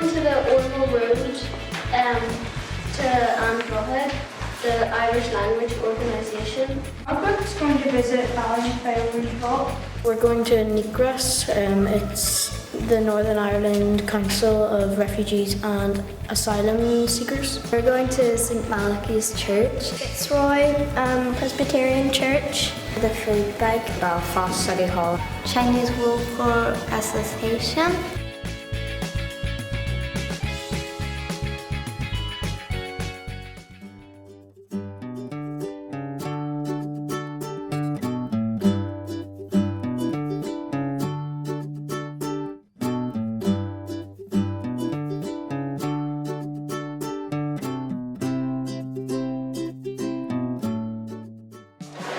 To the Ormeau Road to Android, the Irish Language Organisation. Robert's going to visit Ballinasloe Vault. We're going to Negros. It's the Northern Ireland Council of Refugees and Asylum Seekers. We're going to St Malachy's Church, Fitzroy Presbyterian Church, the Food Bank, Belfast City Hall, Chinese Welfare Association.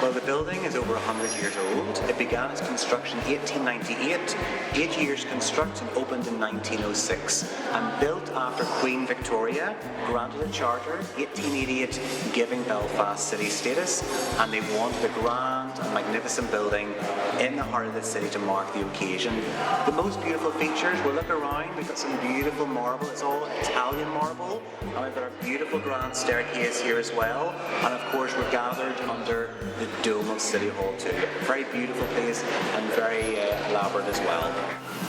Well, the building is over 100 years old. It began its construction in 1898, 8 years constructed and opened in 1906, and built after Queen Victoria granted a charter 1888 giving Belfast city status, and they wanted a grand and magnificent building in the heart of the city to mark the occasion. The most beautiful features, we'll look around, we've got some beautiful marble, it's all Italian marble, and we've got a beautiful grand staircase here as well, and of course we're gathered under the dome of City Hall too. Very beautiful place and very elaborate as well.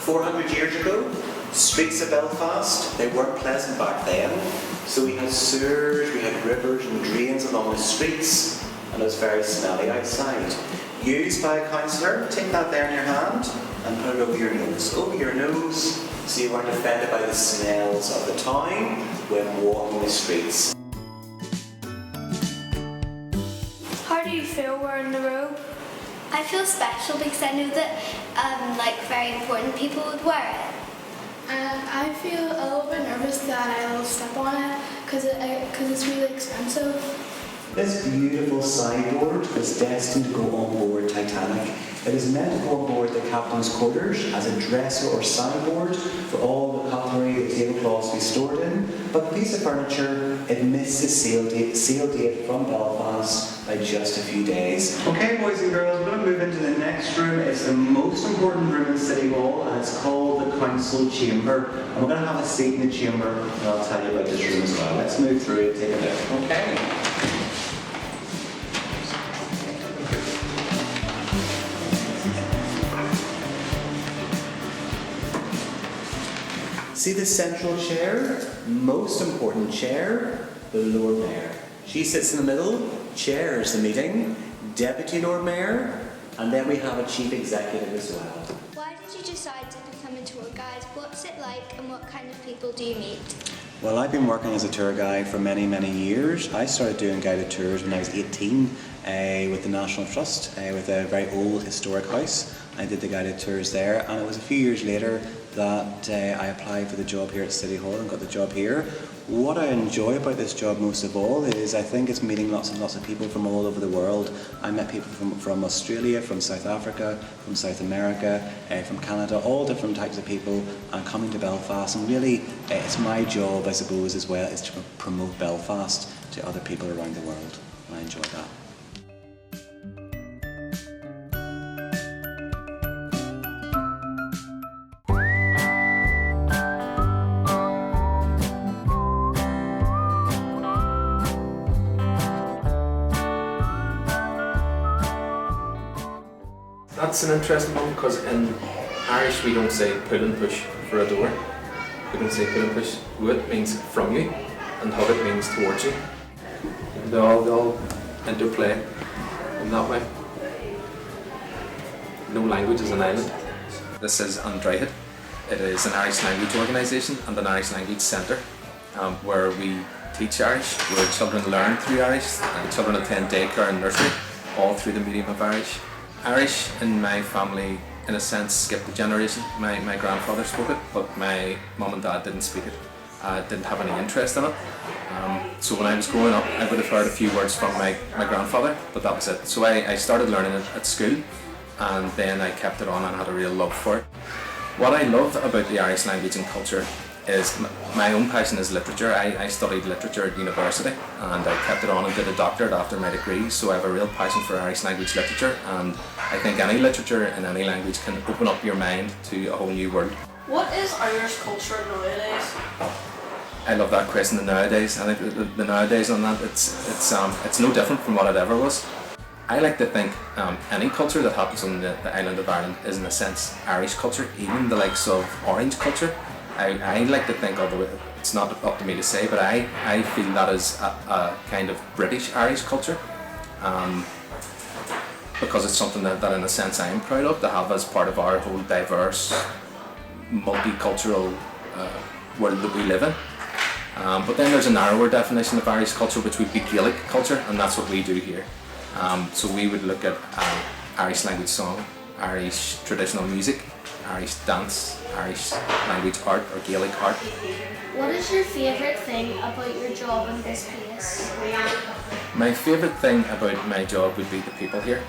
400 years ago, streets of Belfast, they weren't pleasant back then, so we had sewers, we had rivers and drains along the streets, and it was very smelly outside. Used by a councillor, take that there in your hand and put it over your nose. Over your nose, so you weren't offended by the smells of the town when walking the streets. How do you feel wearing the robe? I feel special because I know that very important people would wear it. And I feel a little bit nervous that I'll step on it because it's really expensive. This beautiful sideboard is destined to go on board Titanic. It is meant to go on board the captain's quarters as a dresser or sideboard for all the cutlery, the tablecloths to be stored in. But the piece of furniture, it missed the sail date from Belfast by just a few days. Okay, boys and girls, we're going to move into the next room. It's the most important room in City Hall, and it's called the Council Chamber. And we're going to have a seat in the chamber, and I'll tell you about this room as well. Let's move through and take a look. Okay. See the central chair, most important chair, the Lord Mayor. She sits in the middle, chairs the meeting, Deputy Lord Mayor, and then we have a Chief Executive as well. Why did you decide to become a tour guide? What's it like and what kind of people do you meet? Well, I've been working as a tour guide for many, many years. I started doing guided tours when I was 18 with the National Trust, with a very old historic house. I did the guided tours there, and it was a few years later that I applied for the job here at City Hall and got the job here. What I enjoy about this job most of all is I think it's meeting lots and lots of people from all over the world. I met people from Australia, from South Africa, from South America, from Canada, all different types of people, and coming to Belfast, and really it's my job, I suppose, as well, is to promote Belfast to other people around the world, and I enjoy that. That's an interesting one because in Irish we don't say pull and push for a door. We don't say pull and push. Would means from you and hobbit means towards you. They all interplay in that way. No language is an island. This is Andraighead. It is an Irish language organisation and an Irish language centre where we teach Irish, where children learn through Irish, and children attend daycare and nursery, all through the medium of Irish. Irish in my family, in a sense, skipped a generation. My grandfather spoke it, but my mum and dad didn't speak it, didn't have any interest in it. So when I was growing up, I would have heard a few words from my grandfather, but that was it. So I started learning it at school, and then I kept it on and had a real love for it. What I love about the Irish language and culture is my own passion is literature. I studied literature at university and I kept it on and did a doctorate after my degree, so I have a real passion for Irish language literature, and I think any literature in any language can open up your mind to a whole new world. What is Irish culture nowadays? I love that question, the nowadays. I think the nowadays on that, it's no different from what it ever was. I like to think any culture that happens on the island of Ireland is in a sense Irish culture, even the likes of Orange culture. I like to think, although it's not up to me to say, but I feel that is a kind of British Irish culture, because it's something that in a sense I am proud of to have as part of our whole diverse, multicultural world that we live in. But then there's a narrower definition of Irish culture, which would be Gaelic culture, and that's what we do here. So we would look at Irish language song, Irish traditional music, Irish dance, Irish language art or Gaelic art. What is your favourite thing about your job in this place? My favourite thing about my job would be the people here,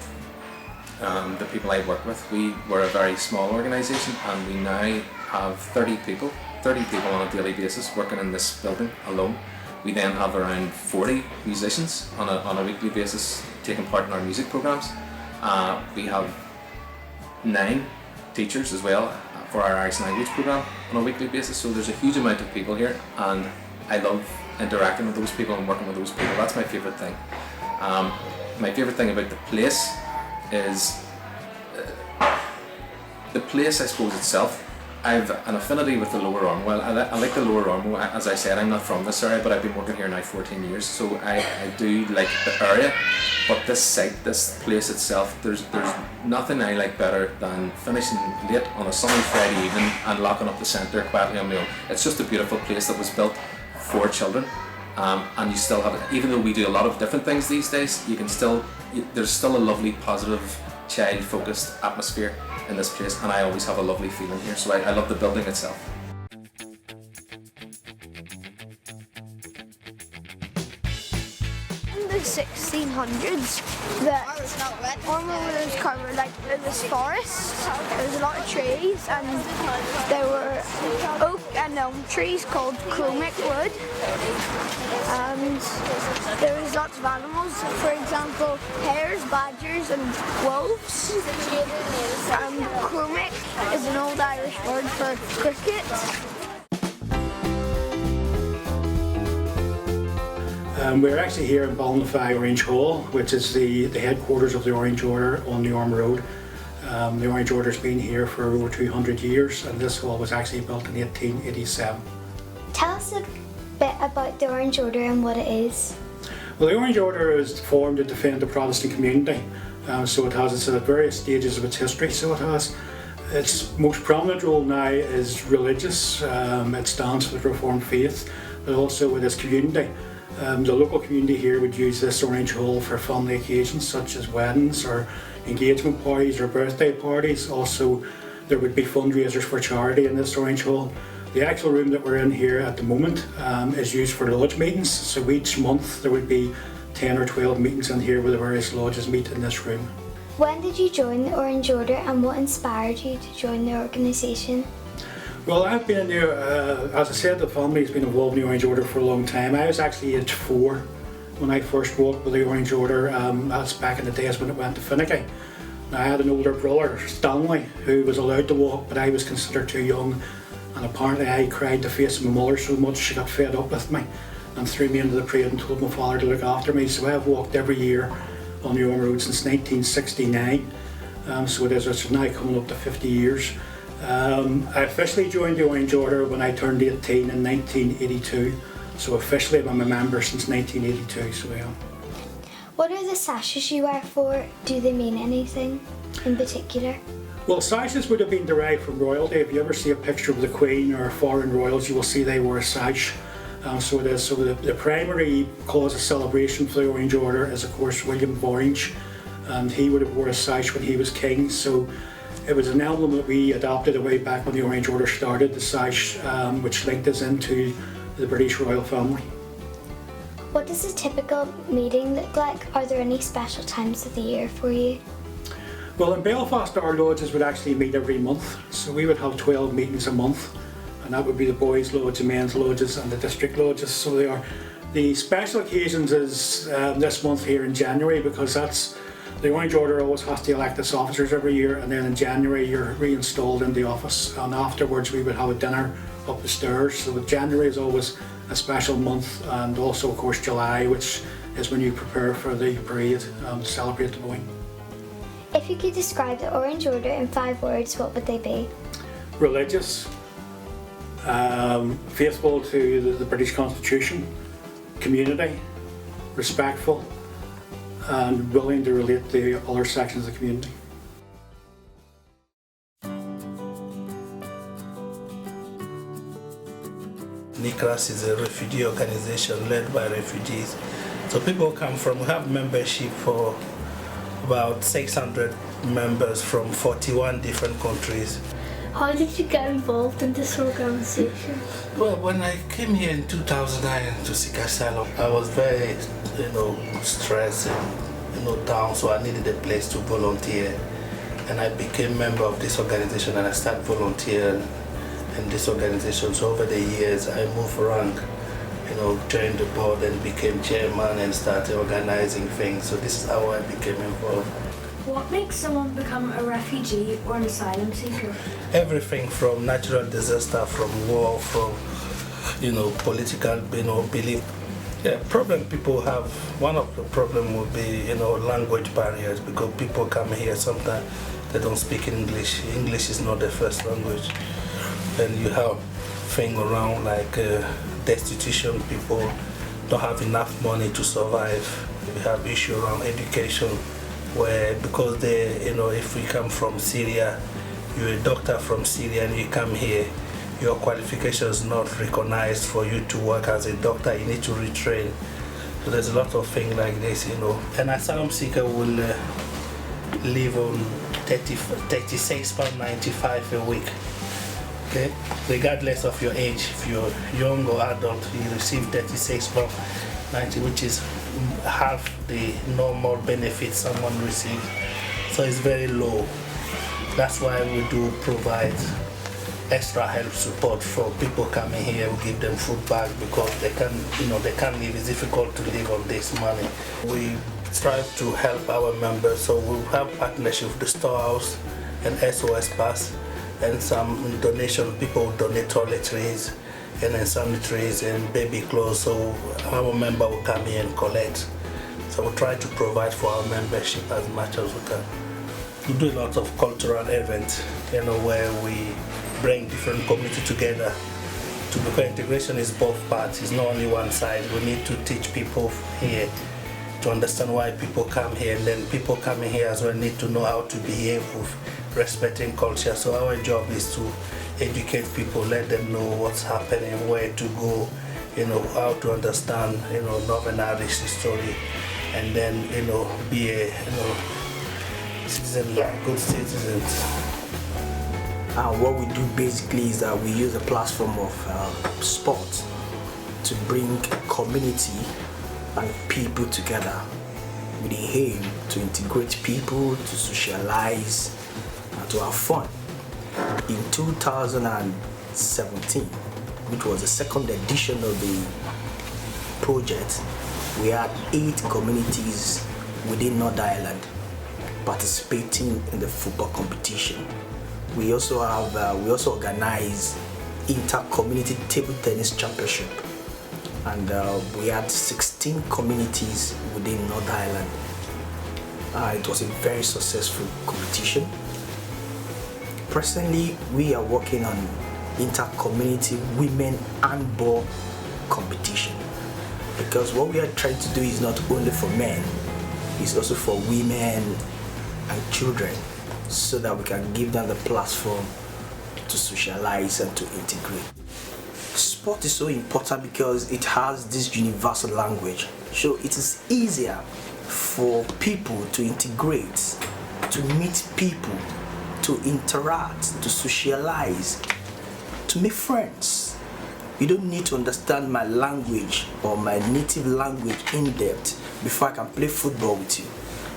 the people I work with. We're a very small organisation and we now have 30 people on a daily basis working in this building alone. We then have around 40 musicians on a weekly basis taking part in our music programmes. We have 9 teachers as well for our Irish language programme on a weekly basis, so there's a huge amount of people here and I love interacting with those people and working with those people. That's my favourite thing. My favourite thing about the place is the place, I suppose, itself. I've an affinity with the Lower Ormeau. Well, I like the Lower Ormeau. As I said, I'm not from this area, but I've been working here now 14 years, so I do like the area. But this site, this place itself, there's nothing I like better than finishing late on a sunny Friday evening and locking up the centre quietly on my own. It's just a beautiful place that was built for children, and you still have it. Even though we do a lot of different things these days, there's still a lovely, positive, child-focused atmosphere in this place, and I always have a lovely feeling here, so I love the building itself. In the 1600s, the Ormeau was covered like in this forest. There was a lot of trees, and there were oak and elm trees called chromic wood. And there was lots of animals, for example, hares, badgers, and wolves. Chromic is an old Irish word for cricket. We're actually here in Ballinafy Orange Hall, which is the headquarters of the Orange Order on the Ormeau Road. The Orange Order's been here for over 200 years, and this hall was actually built in 1887. Tell us a bit about the Orange Order and what it is. Well, the Orange Order is formed to defend the Protestant community, so it has its at various stages of its history. So it has its most prominent role now is religious. It stands for the Reformed faith, but also with its community. The local community here would use this Orange Hall for family occasions such as weddings or engagement parties or birthday parties. Also, there would be fundraisers for charity in this Orange Hall. The actual room that we're in here at the moment is used for lodge meetings, so each month there would be 10 or 12 meetings in here where the various lodges meet in this room. When did you join the Orange Order and what inspired you to join the organisation? Well, I've been in there, as I said, the family has been involved in the Orange Order for a long time. I was actually age 4 when I first walked with the Orange Order. That's back in the days when it went to Finicky. I had an older brother, Stanley, who was allowed to walk, but I was considered too young, and apparently I cried the face of my mother so much she got fed up with me and threw me into the parade and told my father to look after me. So I've walked every year on the Ormeau Road since 1969. So it is, it's now coming up to 50 years. I officially joined the Orange Order when I turned 18 in 1982. So officially I'm a member since 1982, so yeah. What are the sashes you wear for? Do they mean anything in particular? Well, sashes would have been derived from royalty. If you ever see a picture of the Queen or foreign royals, you will see they wore a sash. So it is. So the primary cause of celebration for the Orange Order is, of course, William of Orange, and he would have wore a sash when he was king. So it was an emblem that we adopted way back when the Orange Order started, the sash, which linked us into the British royal family. What does a typical meeting look like? Are there any special times of the year for you? Well, in Belfast, our lodges would actually meet every month. So we would have 12 meetings a month, and that would be the boys' lodge, the men's lodges, and the district lodges. So they are. The special occasions is this month here in January, because that's the Orange Order always has to elect its officers every year, and then in January you're reinstalled in the office, and afterwards we would have a dinner up the stairs. So January is always a special month, and also of course July, which is when you prepare for the parade to celebrate the Boyne. If you could describe the Orange Order in 5 words, what would they be? Religious, faithful to the British Constitution, community, respectful, and willing to relate to other sections of the community. NICRAS is a refugee organization led by refugees. So people come from, we have membership for about 600 members from 41 different countries. How did you get involved in this organization? Well, when I came here in 2009 to seek asylum, I was very, stressed and, down, so I needed a place to volunteer. And I became a member of this organization, and I started volunteering in this organization. So over the years, I moved around, joined the board and became chairman and started organizing things. So this is how I became involved. What makes someone become a refugee or an asylum seeker? Everything from natural disaster, from war, from political belief. Yeah, problem people have, one of the problem would be language barriers, because people come here sometimes they don't speak English. English is not their first language. And you have things around like destitution, people don't have enough money to survive. We have issue around education, where because if we come from Syria, you're a doctor from Syria and you come here, your qualification is not recognized for you to work as a doctor, you need to retrain. So there's a lot of things like this, An asylum seeker will live on £36.95 a week. Okay, regardless of your age, if you're young or adult, you receive £36.90, which is half the normal benefits someone receives. So it's very low. That's why we do provide extra help support for people coming here. We give them food bags because they can't live. It's difficult to live on this money. We strive to help our members, so we have partnership with the Storehouse and SOS Pass. And some donation, people donate toiletries and then sanitaries and baby clothes, so our member will come here and collect. So we try to provide for our membership as much as we can. We do a lot of cultural events, where we bring different communities together. Because integration is both parts, it's not only one side. We need to teach people here to understand why people come here, and then people coming here as well need to know how to behave with respecting culture. So our job is to educate people, let them know what's happening, where to go, how to understand, Northern Irish history, and then, be a, citizen, good citizens. What we do basically is that we use a platform of sport to bring community and people together with the aim to integrate people, to socialize, and to have fun. In 2017, which was the second edition of the project, we had 8 communities within Northern Ireland participating in the football competition. We also organize inter-community table tennis championship, and we had 16 communities within Northern Ireland It was a very successful competition. Presently, we are working on inter-community women handball competition, because what we are trying to do is not only for men, it's also for women and children, so that we can give them the platform to socialize and to integrate. Sport is so important because it has this universal language, so it is easier for people to integrate, to meet people, to interact, to socialize, to make friends. You don't need to understand my language or my native language in depth before I can play football with you,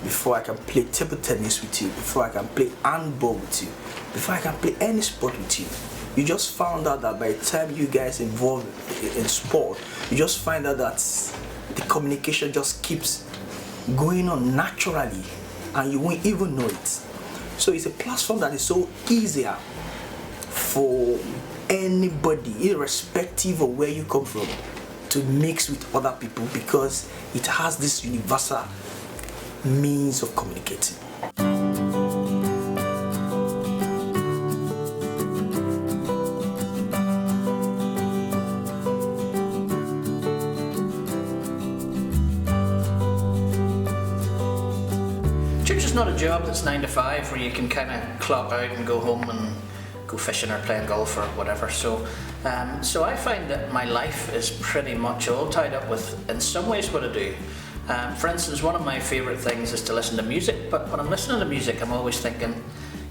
before I can play table tennis with you, before I can play handball with you, before I can play any sport with you. You just found out that by the time you guys involved in sport, you just find out that the communication just keeps going on naturally and you won't even know it. So it's a platform that is so easier for anybody, irrespective of where you come from, to mix with other people, because it has this universal means of communicating. Church is not a job that's 9 to 5 where you can kind of clock out and go home and go fishing or playing golf or whatever. So I find that my life is pretty much all tied up with, in some ways, what I do. For instance, one of my favourite things is to listen to music, but when I'm listening to music, I'm always thinking,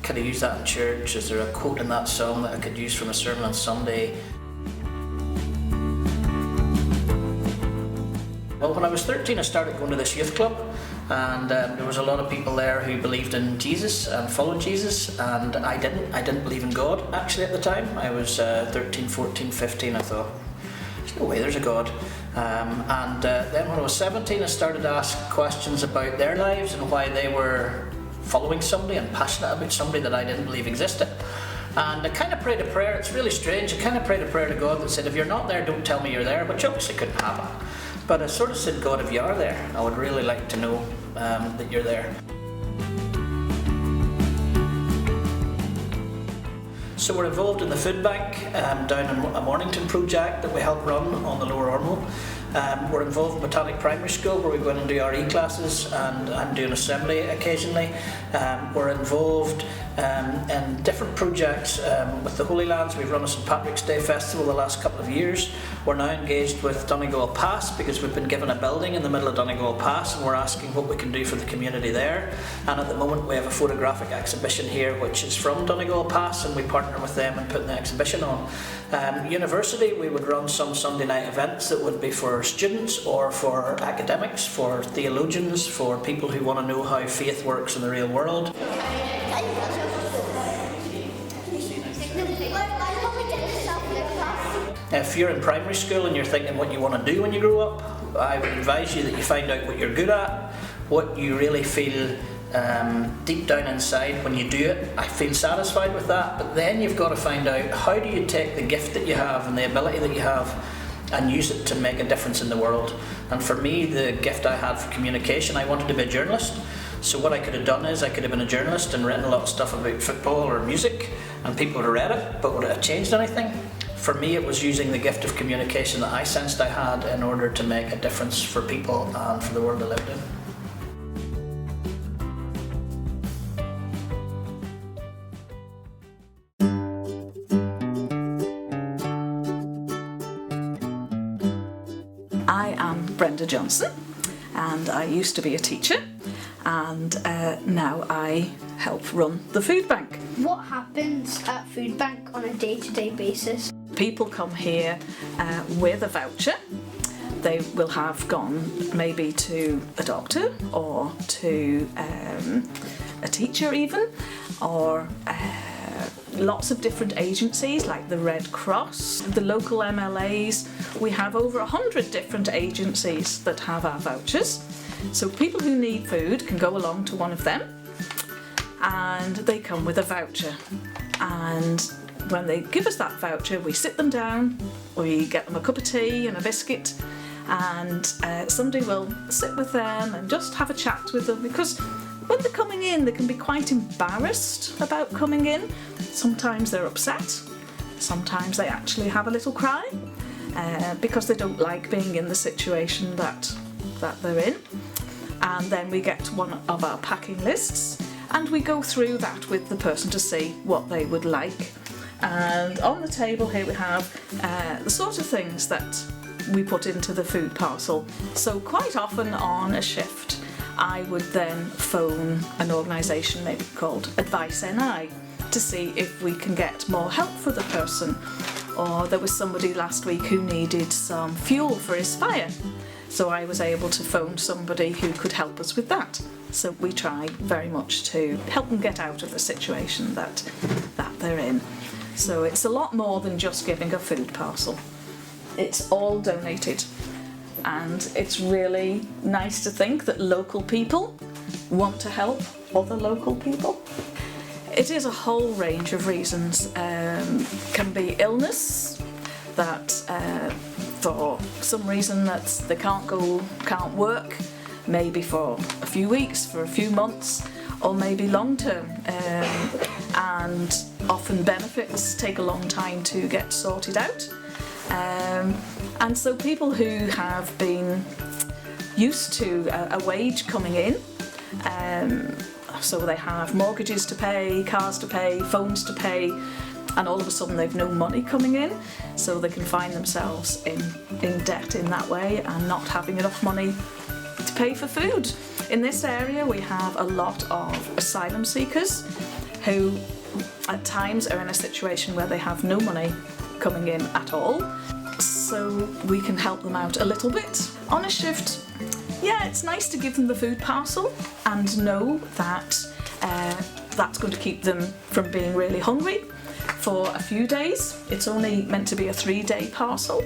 could I use that in church? Is there a quote in that song that I could use from a sermon on Sunday? Well, when I was 13, I started going to this youth club, and there was a lot of people there who believed in Jesus and followed Jesus, and I didn't believe in God actually at the time. I was 13, 14, 15. I thought, there's no way there's a God. Then when I was 17, I started to ask questions about their lives and why they were following somebody and passionate about somebody that I didn't believe existed. And I kind of prayed a prayer. It's really strange. I kind of prayed a prayer to God that said, if you're not there, don't tell me you're there, which obviously couldn't happen. But I sort of said, God, if you are there, I would really like to know that you're there. So we're involved in the food bank down in a Mornington project that we help run on the Lower Ormeau. We're involved in Botanic Primary School, where we go in and do RE classes, and I'm doing assembly occasionally. We're involved in different projects with the Holy Lands. We've run a St Patrick's Day Festival the last couple of years. We're now engaged with Donegal Pass because we've been given a building in the middle of Donegal Pass, and we're asking what we can do for the community there. And at the moment we have a photographic exhibition here which is from Donegal Pass, and we partner with them in putting the exhibition on. University, we would run some Sunday night events that would be for students or for academics, for theologians, for people who want to know how faith works in the real world. If you're in primary school and you're thinking what you want to do when you grow up, I would advise you that you find out what you're good at, what you really feel deep down inside when you do it. I feel satisfied with that, but then you've got to find out, how do you take the gift that you have and the ability that you have and use it to make a difference in the world. And for me, the gift I had for communication, I wanted to be a journalist. So what I could have done is I could have been a journalist and written a lot of stuff about football or music, and people would have read it, but would it have changed anything? For me, it was using the gift of communication that I sensed I had in order to make a difference for people and for the world I lived in. I am Brenda Johnson, and I used to be a teacher, and now I help run the food bank. What happens at food bank on a day-to-day basis? People come here with a voucher. They will have gone maybe to a doctor or to a teacher even, or lots of different agencies like the Red Cross, the local MLAs. We have over 100 different agencies that have our vouchers. So people who need food can go along to one of them, and they come with a voucher. And when they give us that voucher, we sit them down, we get them a cup of tea and a biscuit, and somebody will sit with them and just have a chat with them, because when they're coming in, they can be quite embarrassed about coming in. Sometimes they're upset, sometimes they actually have a little cry because they don't like being in the situation that they're in. And then we get one of our packing lists and we go through that with the person to see what they would like. And on the table here we have the sort of things that we put into the food parcel. So quite often on a shift I would then phone an organisation maybe called Advice NI to see if we can get more help for the person. Or there was somebody last week who needed some fuel for his fire. So I was able to phone somebody who could help us with that. So we try very much to help them get out of the situation that they're in. So it's a lot more than just giving a food parcel. It's all donated. And it's really nice to think that local people want to help other local people. It is a whole range of reasons. Can be illness, that for some reason that they can't work, maybe for a few weeks, for a few months, or maybe long term. And often benefits take a long time to get sorted out. And so people who have been used to a wage coming in, so they have mortgages to pay, cars to pay, phones to pay, and all of a sudden they've no money coming in, so they can find themselves in debt in that way and not having enough money to pay for food. In this area we have a lot of asylum seekers who at times are in a situation where they have no money coming in at all, so we can help them out a little bit. On a shift, yeah, it's nice to give them the food parcel and know that that's going to keep them from being really hungry for a few days. It's only meant to be a 3-day parcel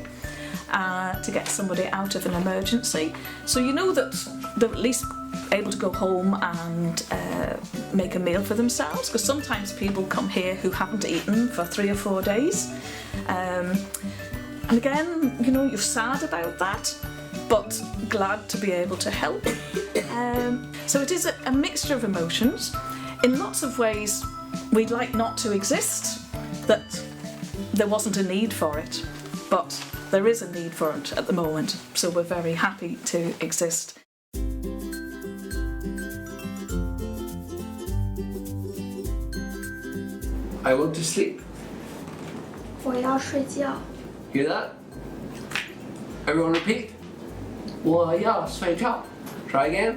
to get somebody out of an emergency. So you know that they're at least able to go home and make a meal for themselves, because sometimes people come here who haven't eaten for 3 or 4 days. And again, you know, you're sad about that, but glad to be able to help. So it is a mixture of emotions. In lots of ways, we'd like not to exist, that there wasn't a need for it, but there is a need for it at the moment, so we're very happy to exist. I want to sleep. 我要睡觉。 Hear that? Everyone repeat. 我要睡觉. Try again.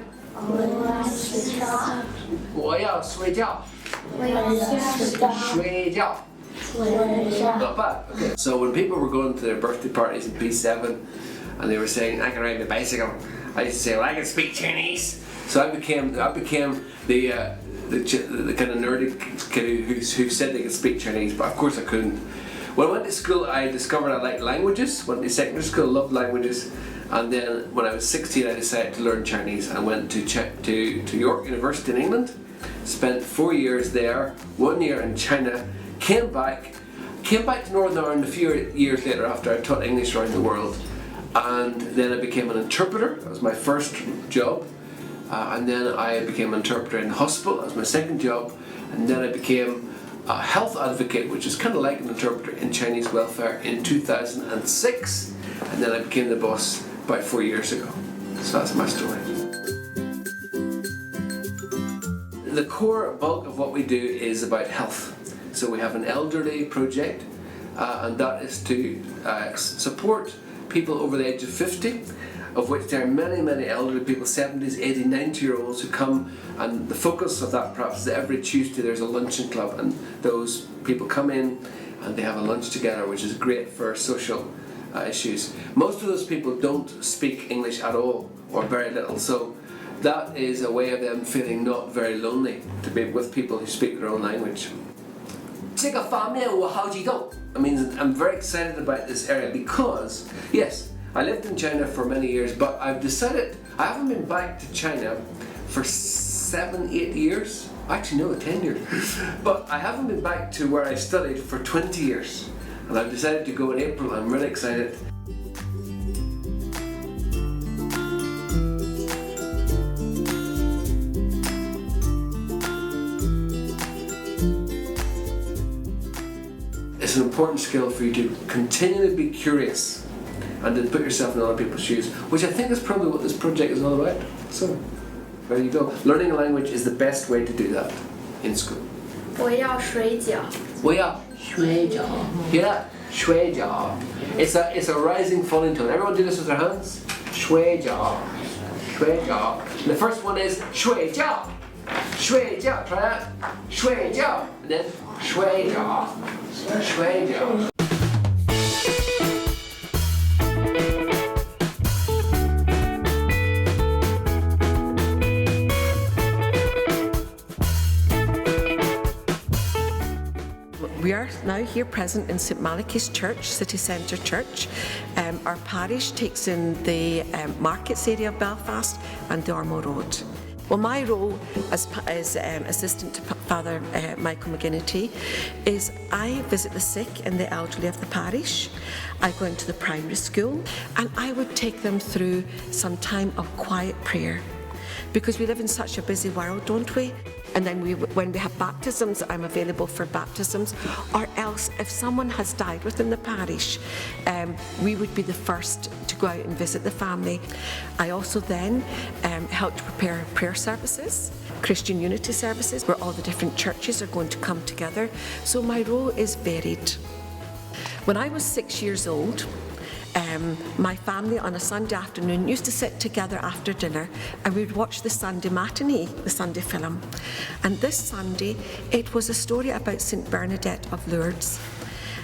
我要睡觉. 睡觉. Not bad. Okay. So when people were going to their birthday parties in P7 and they were saying, I can ride my bicycle, I used to say, well, I can speak Chinese. So I became the kind of nerdy kid who said they could speak Chinese, but of course I couldn't. When I went to school, I discovered I liked languages. Went to secondary school, loved languages, and then when I was 16, I decided to learn Chinese. I went to York University in England, spent 4 years there, 1 year in China, came back to Northern Ireland a few years later after I taught English around the world, and then I became an interpreter. That was my first job. And then I became an interpreter in the hospital. That was my second job. And then I became a health advocate, which is kind of like an interpreter in Chinese welfare, in 2006. And then I became the boss about 4 years ago. So that's my story. The core bulk of what we do is about health. So we have an elderly project, and that is to support people over the age of 50. Of which there are many, many elderly people, 70s, 80s, 90-year-olds who come, and the focus of that perhaps is that every Tuesday there's a luncheon club, and those people come in and they have a lunch together, which is great for social issues. Most of those people don't speak English at all, or very little, so that is a way of them feeling not very lonely, to be with people who speak their own language. 这个方面我好激动. I mean, I'm very excited about this area because, yes, I lived in China for many years, but I've decided I haven't been back to China for 7, 8 years. Actually, no, 10 years. But I haven't been back to where I studied for 20 years. And I've decided to go in April. I'm really excited. important skill for you to continually be curious and to put yourself in other people's shoes, which I think is probably what this project is all about. So, there you go. Learning a language is the best way to do that in school. 我要水饺。我要水饺. Hear that? 水饺. It's a rising falling tone. Everyone do this with their hands. 水饺. 水饺. The first one is 水饺. 水饺. Try that. 水饺. And then 水饺. 水饺. We are now here present in St Malachy's Church, City Centre Church. Our parish takes in the markets area of Belfast and the Ormeau Road. Well, my role as assistant to Father Michael McGinnity is I visit the sick and the elderly of the parish. I go into the primary school and I would take them through some time of quiet prayer, because we live in such a busy world, don't we? And then when we have baptisms, I'm available for baptisms, or else if someone has died within the parish, we would be the first to go out and visit the family. I also then help to prepare prayer services, Christian unity services, where all the different churches are going to come together. So my role is varied. When I was 6 years old, my family on a Sunday afternoon used to sit together after dinner and we'd watch the Sunday matinee, the Sunday film. And this Sunday, it was a story about St Bernadette of Lourdes.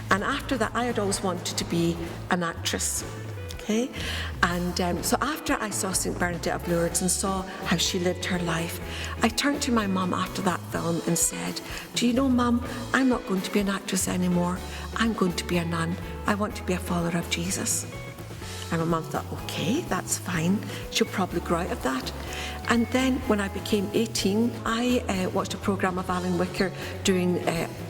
And after that, I had always wanted to be an actress. Okay? And so after I saw St Bernadette of Lourdes and saw how she lived her life, I turned to my mum after that film and said, do you know, Mum, I'm not going to be an actress anymore. I'm going to be a nun. I want to be a follower of Jesus. And my mum thought, okay, that's fine. She'll probably grow out of that. And then when I became 18, I watched a programme of Alan Wicker doing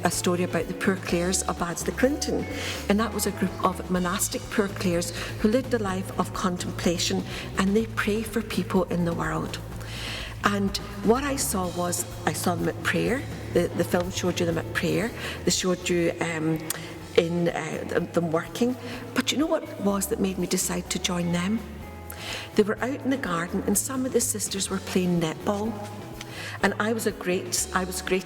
a story about the Poor Clares of Adsley Clinton. And that was a group of monastic Poor Clares who lived a life of contemplation and they pray for people in the world. And what I saw was, I saw them at prayer. The film showed you them at prayer. They showed you in them working. But you know what it was that made me decide to join them? They were out in the garden and some of the sisters were playing netball. And I was great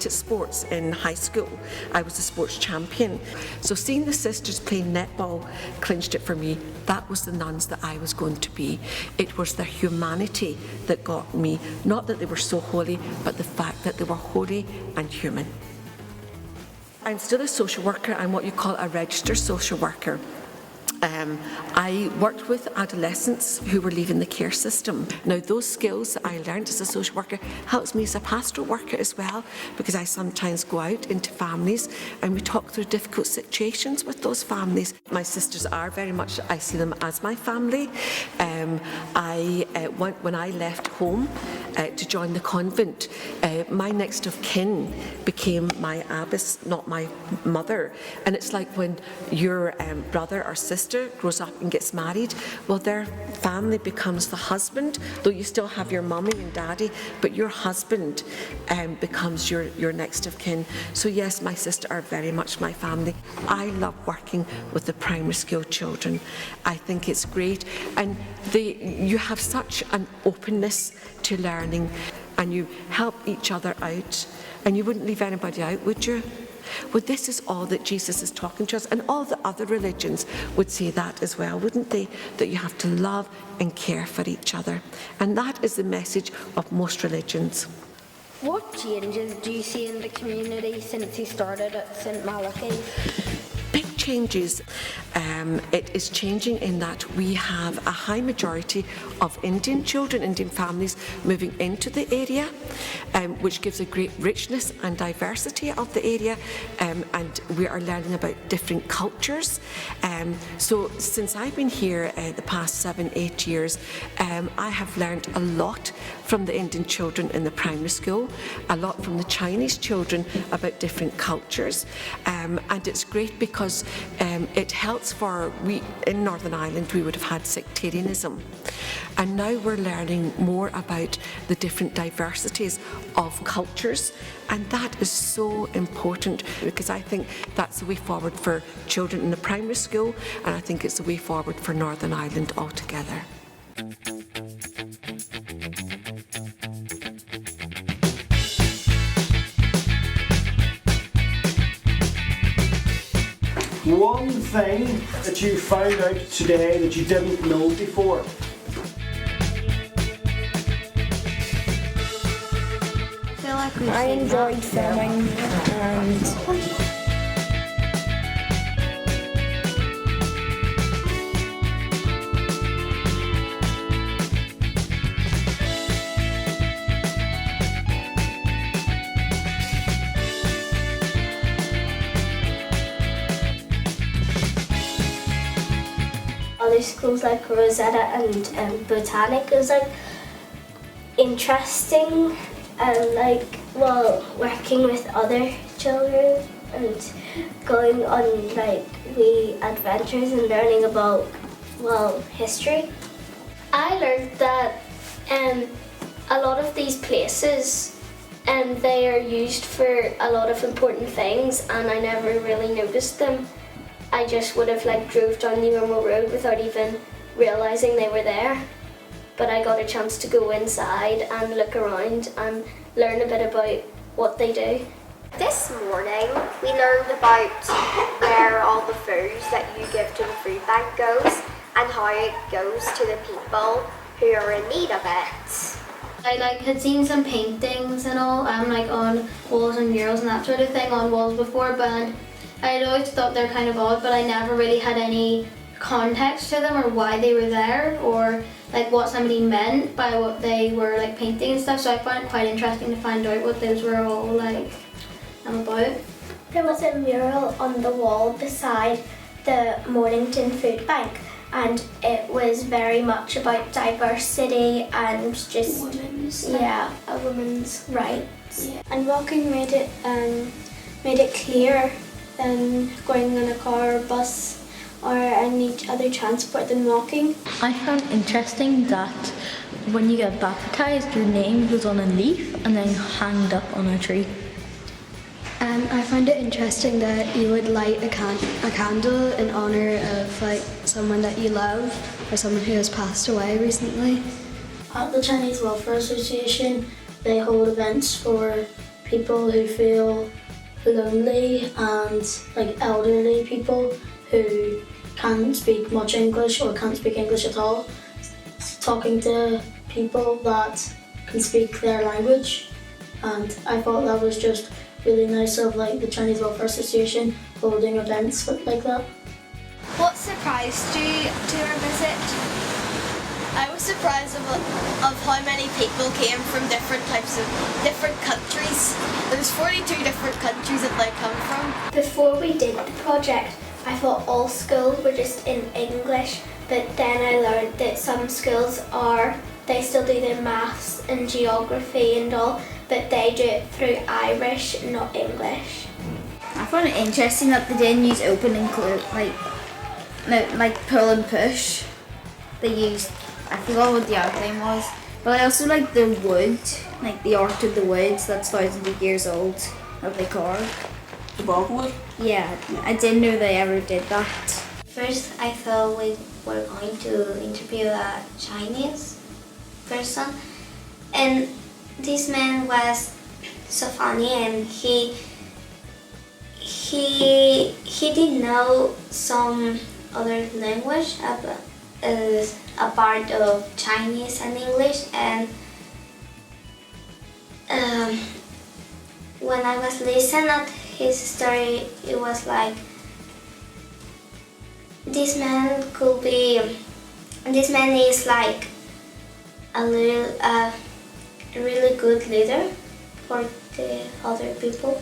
at sports in high school. I was a sports champion. So seeing the sisters playing netball clinched it for me. That was the nuns that I was going to be. It was their humanity that got me. Not that they were so holy, but the fact that they were holy and human. I'm still a social worker. I'm what you call a registered social worker. I worked with adolescents who were leaving the care system. Now those skills that I learned as a social worker helps me as a pastoral worker as well, because I sometimes go out into families and we talk through difficult situations with those families. My sisters are very much, I see them as my family. When I left home to join the convent, my next of kin became my abbess, not my mother. And it's like when your brother or sister grows up and gets married, well, their family becomes the husband, though you still have your mummy and daddy, but your husband becomes your next of kin. So yes, my sisters are very much my family. I love working with the primary school children. I think it's great, and you have such an openness to learning, and you help each other out, and you wouldn't leave anybody out, would you? Well, this is all that Jesus is talking to us, and all the other religions would say that as well, wouldn't they? That you have to love and care for each other. And that is the message of most religions. What changes do you see in the community since you started at St Malachy's? Big changes. It is changing in that we have a high majority of Indian children, Indian families moving into the area, which gives a great richness and diversity of the area, and we are learning about different cultures. So since I've been here the past 7-8 years, I have learned a lot from the Indian children in the primary school, a lot from the Chinese children about different cultures, and it's great because it helps in Northern Ireland we would have had sectarianism, and now we're learning more about the different diversities of cultures, and that is so important because I think that's the way forward for children in the primary school, and I think it's the way forward for Northern Ireland altogether. One thing that you found out today that you didn't know before. I enjoyed filming and other schools like Rosetta and Botanic is like interesting and like working with other children and going on like wee adventures and learning about history. I learned that a lot of these places they are used for a lot of important things, and I never really noticed them. I just would have drove down the Ormeau Road without even realising they were there. But I got a chance to go inside and look around and learn a bit about what they do. This morning we learned about where all the food that you give to the food bank goes and how it goes to the people who are in need of it. I had seen some paintings and all, on walls and murals and that sort of thing on walls before, but I had always thought they're kind of odd, but I never really had any context to them or why they were there or what somebody meant by what they were painting and stuff. So I found it quite interesting to find out what those were all about. There was a mural on the wall beside the Mornington Food Bank, and it was very much about diversity and just a woman's rights. Yeah. And walking made it clear than going on a car or bus or any other transport than walking. I found interesting that when you get baptised, your name goes on a leaf and then hanged up on a tree. I found it interesting that you would light a candle in honour of someone that you love or someone who has passed away recently. At the Chinese Welfare Association, they hold events for people who feel lonely and elderly people who can't speak much English or can't speak English at all, talking to people that can speak their language, and I thought that was just really nice of the Chinese Welfare Association holding events like that. What surprised you to our visit? I was surprised of how many people came from different countries. There's 42 different countries that they come from. Before we did the project, I thought all schools were just in English, but then I learned that some schools they still do their maths and geography and all, but they do it through Irish, not English. I found it interesting that they didn't use open and close, pull and push. They used, I forgot what the other thing was, but I also like the wood, the art of the woods that's thousands of years old that they carved. The bogwood? Yeah, I didn't know they ever did that. First, I thought we were going to interview a Chinese person, and this man was so funny, and he did know some other language a part of Chinese and English, and when I was listening at his story, it was this man is a really good leader for the other people.